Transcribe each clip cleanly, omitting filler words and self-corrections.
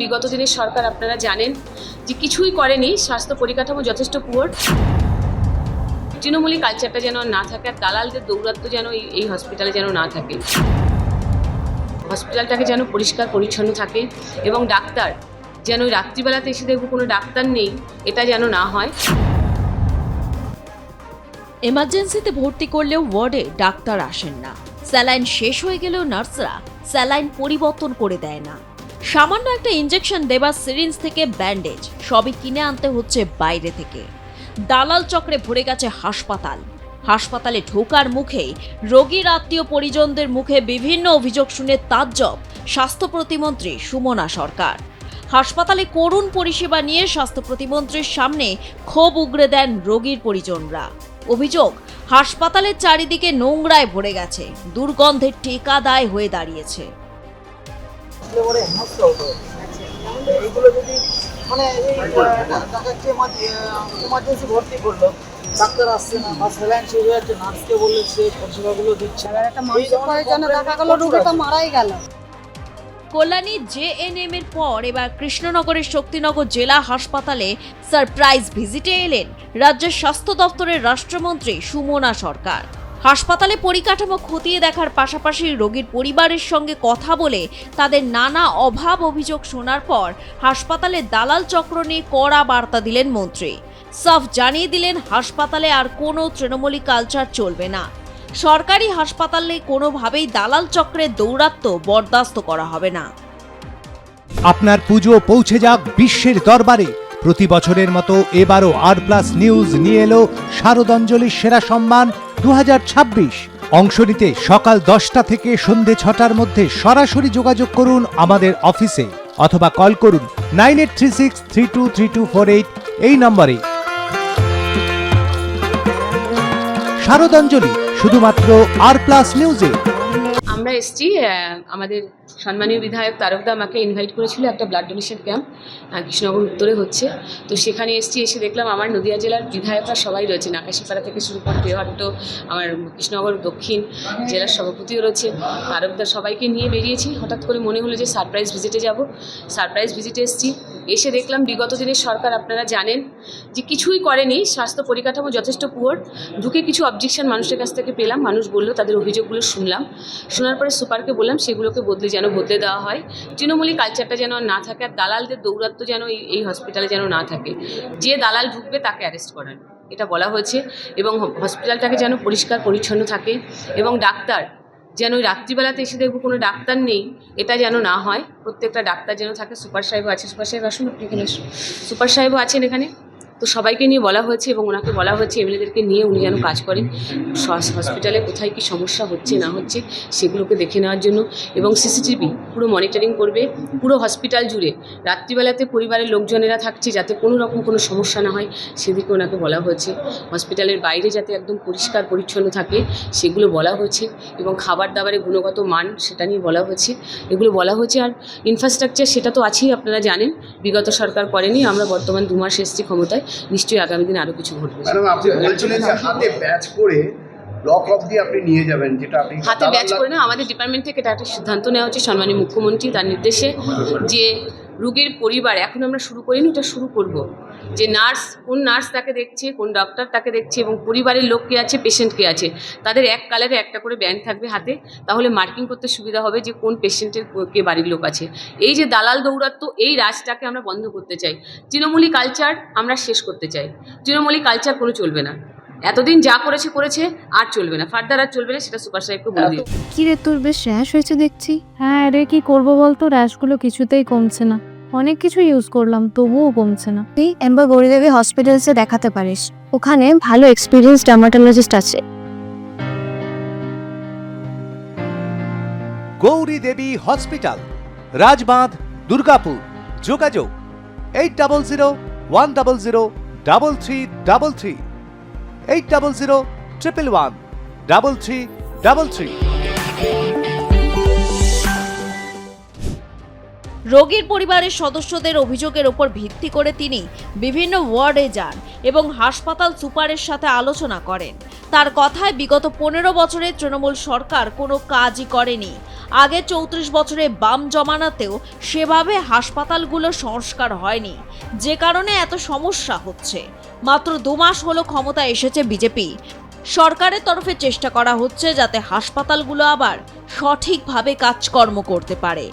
বিগত দিনের সরকার আপনারা জানেন যে কিছুই করেনি, স্বাস্থ্য পরিকাঠামো যথেষ্ট পুয়ার। তৃণমূলী কালচারটা যেন না থাকে, আর দালালদের দৌরাত্ম্য যেন এই হসপিটালে যেন না থাকে। হসপিটালটাকে যেন পরিষ্কার পরিচ্ছন্ন থাকে এবং ডাক্তার যেন ওই রাত্রিবেলাতে এসে দেখবো কোনো ডাক্তার নেই, এটা যেন না হয়। এমার্জেন্সিতে ভর্তি করলেও ওয়ার্ডে ডাক্তার আসেন না। স্যালাইন শেষ হয়ে গেলেও নার্সরা স্যালাইন পরিবর্তন করে দেয় না। সামান্য একটা ইনজেকশন দেবার সিরিঞ্জ থেকে ব্যান্ডেজ সবই কিনে আনতে হচ্ছে বাইরে থেকে। দালাল চক্রে ভরে গেছে হাসপাতাল। হাসপাতালে ঢোকার মুখেই রোগীর আত্মীয় পরিজনদের মুখে বিভিন্ন অভিযোগ শুনে তাজ্জব স্বাস্থ্য প্রতিমন্ত্রী সুমনা সরকার। হাসপাতালে করুণ পরিষেবা নিয়ে স্বাস্থ্য প্রতিমন্ত্রীর সামনে ক্ষোভ উগরে দেন রোগীর পরিজনরা। অভিযোগ, হাসপাতালের চারিদিকে নোংরায় ভরে গেছে, দুর্গন্ধের টেকা দায় হয়ে দাঁড়িয়েছে। এইগুলো যদি মানে এমার্জেন্সি ভর্তি করলো, ডাক্তার আসছে না বা স্যালাইন শেষ হয়ে যাচ্ছে, নার্সকে বললে সে পরিষেবাগুলো দিচ্ছে না। একটা মানুষের প্রয়োজনে দেখা গেল রোগী তো মারাই গেল। কল্যাণী জেএনএম এর পর এবার কৃষ্ণনগরের শক্তিনগর জেলা হাসপাতালে সারপ্রাইজ ভিজিটে এলেন রাজ্যের স্বাস্থ্য দপ্তরের রাষ্ট্রমন্ত্রী সুমনা সরকার। হাসপাতালে পরিকাঠামো খতিয়ে দেখার পাশাপাশি রোগীর পরিবারের সঙ্গে কথা বলে তাদের নানা অভাব অভিযোগ শোনার পর হাসপাতালে দালাল চক্র নিয়ে কড়া বার্তা দিলেন মন্ত্রী। সাফ জানিয়ে দিলেন হাসপাতালে আর কোনো তৃণমূলী কালচার চলবে না। সরকারি হাসপাতালে কোনোভাবেই দালাল চক্রের দৌরাত্ম্য বরদাস্ত করা হবে না। আপনার পুজো পৌঁছে যাক বিশ্বের দরবারে। প্রতি বছরের মতো এবারও আর+ নিউজ নিয়ে এলো শারদাঞ্জলির সেরা সম্মান 2026। অংশ নিতে সকাল 10টা থেকে সন্ধে 6টার মধ্যে সরাসরি যোগাযোগ করুন আমাদের অফিসে অথবা কল করুন 9836323248 এই নম্বরে। শারদাঞ্জলি শুধুমাত্র আর+ নিউজে। আমরা এসছি, আমাদের সম্মানীয় বিধায়ক তারকদা আমাকে ইনভাইট করেছিল একটা ব্লাড ডোনেশন ক্যাম্প কৃষ্ণনগর উত্তরে হচ্ছে। তো সেখানে এসছি, এসে দেখলাম আমার নদিয়া জেলার বিধায়করা সবাই রয়েছে, আকাশীপাড়া থেকে শুরু করে দেওয়াট্ট, আমার কৃষ্ণনগর দক্ষিণ জেলার সভাপতিও রয়েছে, তারকদা সবাইকে নিয়ে বেরিয়েছি। হঠাৎ করে মনে হলো যে সারপ্রাইজ ভিজিটে যাব। সারপ্রাইজ ভিজিটে এসছি, এসে দেখলাম বিগত দিনের সরকার আপনারা জানেন যে কিছুই করেনি, স্বাস্থ্য পরিকাঠামো যথেষ্ট পুয়ার। ঢুকে কিছু অবজেকশন মানুষের কাছ থেকে পেলাম, মানুষ বললো, তাদের অভিযোগগুলো শুনলাম। শোনার পরে সুপারকে বললাম সেগুলোকে বদলে দেওয়া হয়, তৃণমূলী কালচারটা যেন না থাকে, আর দালালদের দৌরাত্ম্য যেন এই হসপিটালে যেন না থাকে। যে দালাল ঢুকবে তাকে অ্যারেস্ট করান, এটা বলা হয়েছে। এবং হসপিটালটাকে যেন পরিষ্কার পরিচ্ছন্ন থাকে এবং ডাক্তার যেন ওই রাত্রিবেলাতে এসে দেখবো কোনো ডাক্তার নেই, এটা যেন না হয়। প্রত্যেকটা ডাক্তার যেন থাকে। সুপার সাহেবও আছে, সুপার সাহেব আসুন, আপনি এখানে আসুন। সুপার সাহেবও আছেন এখানে। তো সবাইকে নিয়ে বলা হয়েছে এবং ওনাকে বলা হয়েছে এমএলএদেরকে নিয়ে উনি যেন কাজ করেন হসপিটালে কোথায় কী সমস্যা হচ্ছে না হচ্ছে সেগুলোকে দেখে নেওয়ার জন্য। এবং সিসিটিভি পুরো মনিটরিং করবে পুরো হসপিটাল জুড়ে। রাত্রিবেলাতে পরিবারের লোকজনেরা থাকছে, যাতে কোনো রকম কোনো সমস্যা না হয় সেদিকে ওনাকে বলা হয়েছে। হসপিটালের বাইরে যাতে একদম পরিষ্কার পরিচ্ছন্ন থাকে সেগুলো বলা হয়েছে। এবং খাবার দাবারের গুণগত মান সেটা নিয়ে বলা হয়েছে, এগুলো বলা হয়েছে। আর ইনফ্রাস্ট্রাকচার সেটা তো আছেই, আপনারা জানেন বিগত সরকার করেনি, আমরা বর্তমান 2 মাস এসেছি ক্ষমতায়, নিশ্চয়ই আগামী দিন আরও কিছু ঘটবে। ম্যাডাম, আপনি বলছিলেন যে হাতে ব্যাচ করে ব্লক অবধি আপনি নিয়ে যাবেন, যেটা আপনি হাতে ব্যাচ করে না, আমাদের ডিপার্টমেন্ট থেকে এটা একটা সিদ্ধান্ত নেওয়া হচ্ছে সম্মানীয় মুখ্যমন্ত্রী তার নির্দেশে, যে রোগীর পরিবার, এখন আমরা শুরু করিনি, এটা শুরু করব, যে কোন নার্স তাকে দেখছে, কোন ডক্টর তাকে দেখছে এবং পরিবারের লোক কে আছে, পেশেন্ট কে আছে, তাদের এক কালারে একটা করে ব্যান্ড থাকবে হাতে। তাহলে মার্কিং করতে সুবিধা হবে যে কোন পেশেন্টের কে বাড়ির লোক আছে। এই যে দালাল দৌরাত্ম্য, এই রাজটাকে আমরা বন্ধ করতে চাই। তৃণমূলী কালচার আমরা শেষ করতে চাই। তৃণমূলী কালচার কোনো চলবে না, এতদিন যা করেছে আর চলবে না, ফার্দার আর চলবে না, সেটা সুপার সাহেবকে বলে দিই। কি রে, তোর বেশ র্যাশ হয়েছে দেখছি। হ্যাঁ রে, কি করবো বলতো, র্যাশগুলো কিছুতেই কমছে না। অনেক কিছু ইউজ করলাম তবুও কমছে না। তুই এম্বার গৌরীদেবী হসপিটালসে দেখাতে পারিস, ওখানে ভালো এক্সপিরিয়েন্স ডার্মাটোলজিস্ট আছে। গৌরী দেবী হসপিটাল, রাজবাঁধ, দুর্গাপুর। যোগাযোগ 8001003333, 8001113333। রোগীর পরিবারের সদস্যদের অভিযোগের ওপর ভিত্তি করে তিনি বিভিন্ন ওয়ার্ডে যান এবং হাসপাতাল সুপারের সাথে আলোচনা করেন। তার কথায় বিগত 15 বছরে তৃণমূল সরকার কোনো কাজই করেনি। আগে 34 বছরে বাম জমানাতেও সেভাবে হাসপাতালগুলো সংস্কার হয়নি, যে কারণে এত সমস্যা হচ্ছে। মাত্র 2 মাস হলো ক্ষমতায় এসেছে বিজেপি। সরকারের তরফে চেষ্টা করা হচ্ছে যাতে হাসপাতালগুলো আবার সঠিকভাবে কাজকর্ম করতে পারে।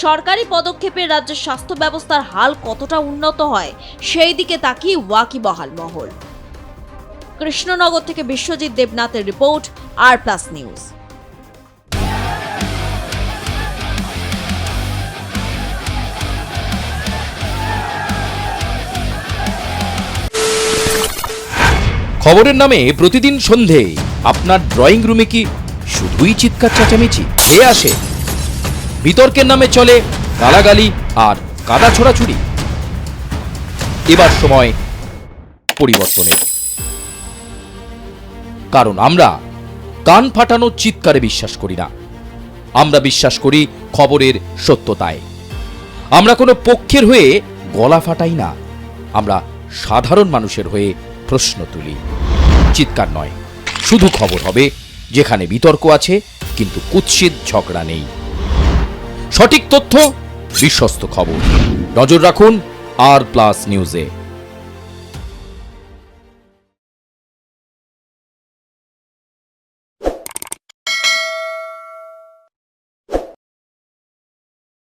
সরকারি পদক্ষেপে রাজ্যের স্বাস্থ্য ব্যবস্থার হাল কতটা উন্নত হয় সেই দিকে তাকিয়ে ওয়াকিবহাল মহল। কৃষ্ণনগর থেকে বিশ্বজিৎ দেবনাথের রিপোর্ট, আর+ নিউজ। খবরের নামে প্রতিদিন সন্ধে আপনার ড্রয়িং রুমে কি শুধুই চিৎকার চেঁচামেচি খেয়ে আসে? বিতর্কের নামে চলে গালাগালি আর কাদা ছোড়াছুড়ি। এবার সময় পরিবর্তনের, কারণ আমরা কান ফাটানো চিৎকারে বিশ্বাস করি না। আমরা বিশ্বাস করি খবরের সত্যতায়। আমরা কোনো পক্ষের হয়ে গলা ফাটাই না, আমরা সাধারণ মানুষের হয়ে প্রশ্ন তুলি। চিৎকার নয়, শুধু খবর হবে যেখানে বিতর্ক আছে কিন্তু কুৎসিত ঝগড়া নেই। সঠিক তথ্য, বিশ্বস্ত খবর। নজর রাখুন আর+ নিউজে।